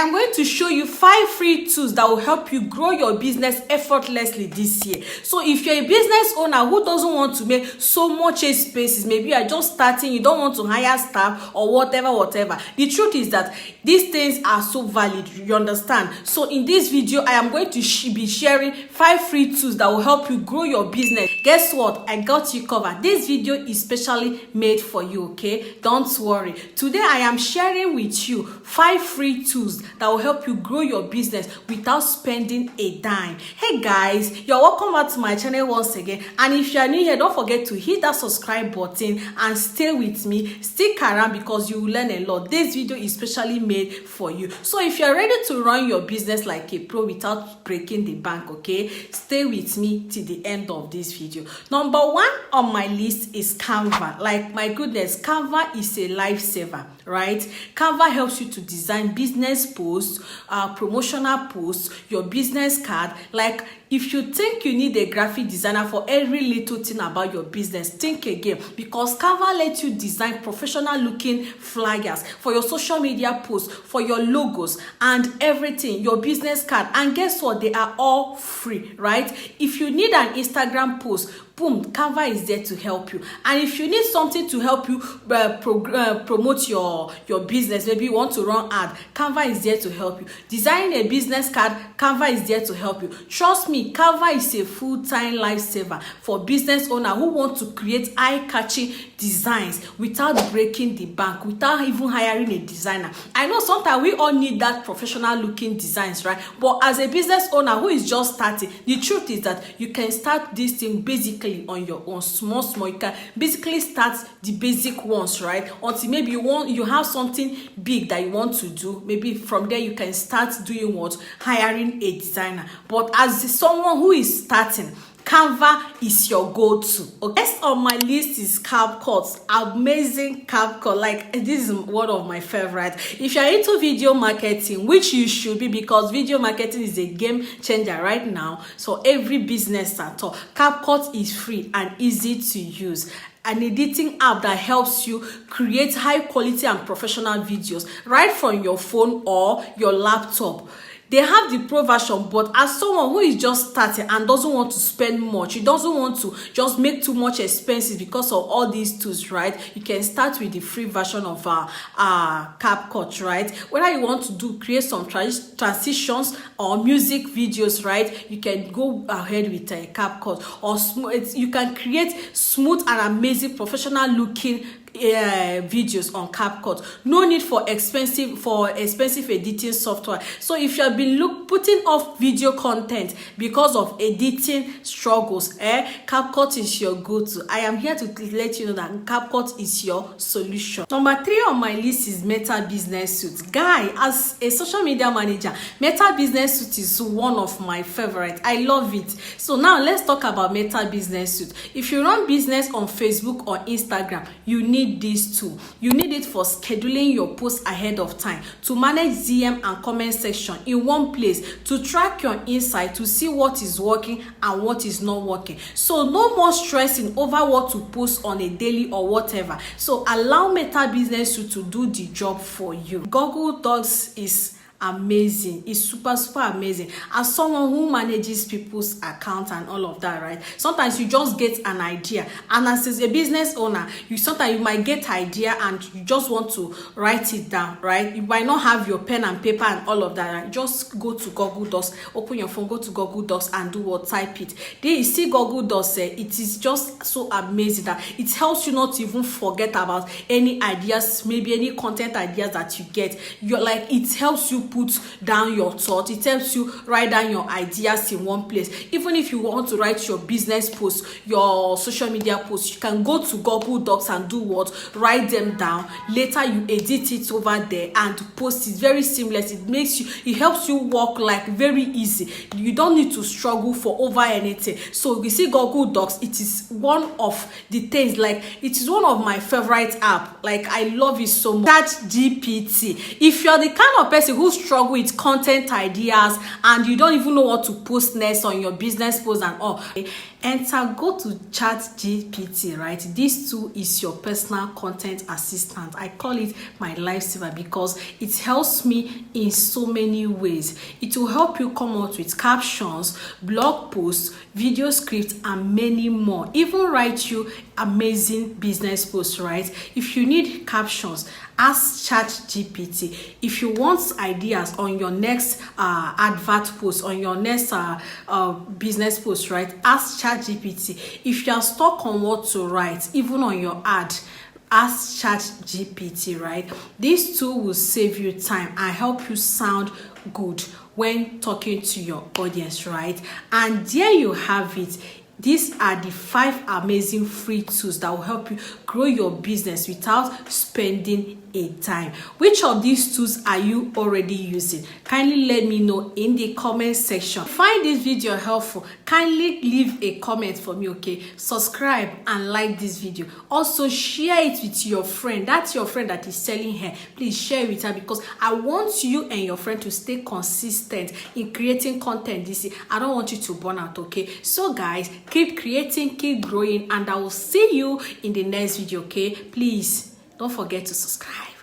am going to show you 5 free tools that will help you grow your business effortlessly this year. So if you're a business owner who doesn't want to make so much spaces, maybe you are just starting, you don't want to hire staff or whatever, the truth is that these things are so valid, you understand? So in this video, I am going to be sharing 5 free tools that will help you grow your business. Guess what? I got you covered. This video is specially made for you, okay? Don't worry. Today, I am sharing with you 5 free tools that will help you grow your business without spending a dime. Hey guys, you're welcome back to my channel once again. And if you are new here, don't forget to hit that subscribe button and stay with me. Stick around because you will learn a lot. This video is specially made for you. So if you're ready to run your business like a pro without breaking the bank, okay, stay with me till the end of this video. Number 1 on my list is Canva. Like, my goodness, Canva is a lifesaver, right? Canva helps you to design business posts, promotional posts, your business card. Like, if you think you need a graphic designer for every little thing about your business, think again, because Canva lets you design professional looking flyers for your social media posts, for your logos and everything, your business card. And guess what? They are all free, right? If you need an Instagram post, boom, Canva is there to help you. And if you need something to help you promote your business, maybe you want to run ad, Canva is there to help you. Designing a business card, Canva is there to help you. Trust me, Canva is a full-time lifesaver for business owners who want to create eye-catching designs without breaking the bank, without even hiring a designer. I know sometimes we all need that professional-looking designs, right? But as a business owner who is just starting, the truth is that you can start this thing basically on your own, small. You can basically start the basic ones, right? Until maybe you have something big that you want to do. Maybe from there you can start doing what? Hiring a designer. But as someone who is starting, Canva is your go-to. Okay? Next on my list is CapCut. Amazing CapCut. Like, this is one of my favorites. If you're into video marketing, which you should be, because video marketing is a game changer right now. So every business at all, CapCut is free and easy to use. An editing app that helps you create high quality and professional videos right from your phone or your laptop. They have the pro version, but as someone who is just starting and doesn't want to spend much, you doesn't want to just make too much expenses because of all these tools, right? You can start with the free version of CapCut, right? Whether you want to create some transitions or music videos, right? You can go ahead with CapCut, or you can create smooth and amazing professional looking videos on CapCut. No need for expensive editing software. So if you have been putting off video content because of editing struggles, CapCut is your go-to. I am here to let you know that CapCut is your solution. Number 3 on my list is Meta Business Suite. Guy, as a social media manager, Meta Business Suite is one of my favorites. I love it. So now let's talk about Meta Business Suite. If you run business on Facebook or Instagram, you need this tool. You need it for scheduling your posts ahead of time, to manage DM and comment section in one place, to track your insight, to see what is working and what is not working. So no more stressing over what to post on a daily or whatever. So allow Meta Business Suite to do the job for you. Google Docs is amazing. It's super amazing. As someone who manages people's account and all of that, right? Sometimes you just get an idea, and as a business owner, sometimes you might get idea and you just want to write it down, right? You might not have your pen and paper and all of that, right? Just go to Google Docs, open your phone, go to Google Docs and do what? Type it. Then you see Google Docs, it is just so amazing that it helps you not to even forget about any ideas, maybe any content ideas that you get. You're like, it helps you put down your thoughts. It helps you write down your ideas in one place. Even if you want to write your business post, your social media post, you can go to Google Docs and do what? Write them down. Later you edit it over there and post it. Very seamless. It helps you work like very easy. You don't need to struggle for over anything. So you see Google Docs, it is one of the things, like, it is one of my favorite app. Like, I love it so much. ChatGPT. If you're the kind of person who struggle with content ideas and you don't even know what to post next on your business post and all, go to ChatGPT, right? This tool is your personal content assistant. I call it my lifesaver because it helps me in so many ways. It will help you come out with captions, blog posts, video scripts, and many more. Even write you amazing business posts, right? If you need captions, ask ChatGPT. If you want ideas on your next advert post, on your next business post, right? Ask ChatGPT. If you are stuck on what to write, even on your ad, ask ChatGPT, right? This tool will save you time and help you sound good when talking to your audience, right? And there you have it. These are the 5 amazing free tools that will help you grow your business without spending a dime. Which of these tools are you already using? Kindly let me know in the comment section. Find this video helpful, kindly leave a comment for me, okay? Subscribe and like this video. Also share it with your friend. That's your friend that is selling hair. Please share it with her because I want you and your friend to stay consistent in creating content this year. I don't want you to burn out, okay? So guys, keep creating, keep growing, and I will see you in the next video, okay? Please don't forget to subscribe.